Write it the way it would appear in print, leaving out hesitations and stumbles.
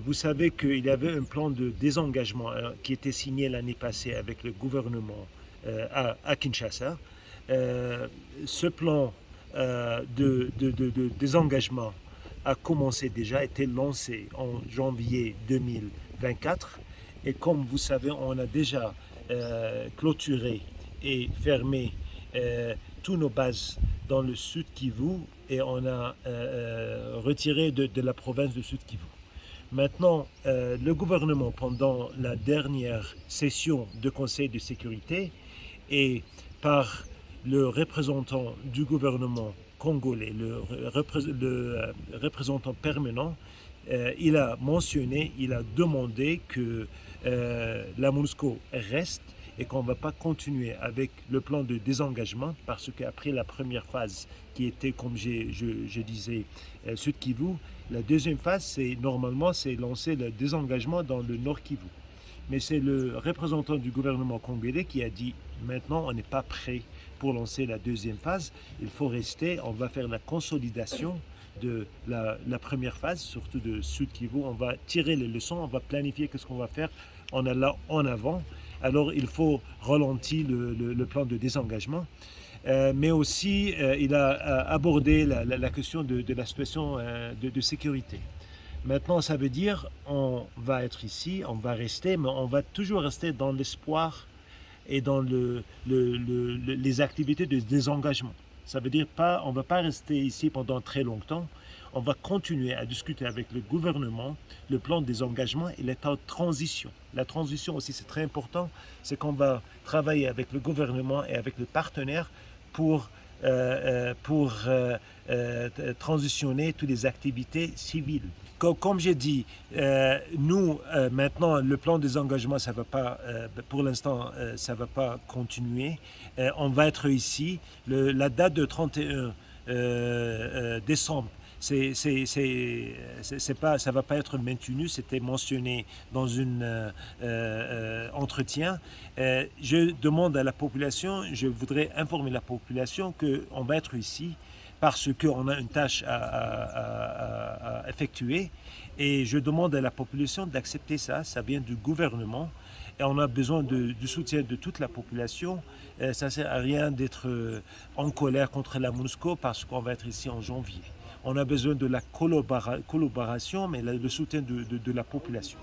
Vous savez qu'il y avait un plan de désengagement qui était signé l'année passée avec le gouvernement à Kinshasa. Ce plan de désengagement a commencé déjà, été lancé en janvier 2024. Et comme vous savez, on a déjà clôturé et fermé tous nos bases dans le Sud Kivu et on a retiré de la province de Sud Kivu. Maintenant, le gouvernement, pendant la dernière session de Conseil de sécurité et par le représentant du gouvernement congolais, le représentant permanent, il a mentionné, il a demandé que la MONUSCO reste et qu'on ne va pas continuer avec le plan de désengagement parce qu'après la première phase qui était, comme je disais, Sud Kivu, la deuxième phase, c'est normalement, c'est lancer le désengagement dans le Nord Kivu. Mais c'est le représentant du gouvernement congolais qui a dit maintenant on n'est pas prêt pour lancer la deuxième phase, il faut rester, on va faire la consolidation de la première phase, surtout de Sud Kivu, on va tirer les leçons, on va planifier ce qu'on va faire en allant en avant. Alors il faut ralentir le plan de désengagement. Mais aussi il a abordé la question de la situation de sécurité. Maintenant, ça veut dire on va être ici, on va rester, mais on va toujours rester dans l'espoir et dans les activités de désengagement. Ça veut dire on ne va pas rester ici pendant très longtemps. On va continuer à discuter avec le gouvernement, le plan de désengagement et l'état de transition. La transition aussi, c'est très important. C'est qu'on va travailler avec le gouvernement et avec les partenaires pour transitionner toutes les activités civiles. Comme j'ai dit, nous, maintenant, le plan de désengagement, ça va pas, pour l'instant, ça ne va pas continuer. On va être ici. La date de 31 décembre, ça ne va pas être maintenu, c'était mentionné dans un entretien. Je demande à la population, je voudrais informer la population qu'on va être ici parce qu'on a une tâche à effectuer et je demande à la population d'accepter ça, ça vient du gouvernement. Et on a besoin du soutien de toute la population. Ça ne sert à rien d'être en colère contre la MONUSCO parce qu'on va être ici en janvier. On a besoin de la collaboration, mais le soutien de la population.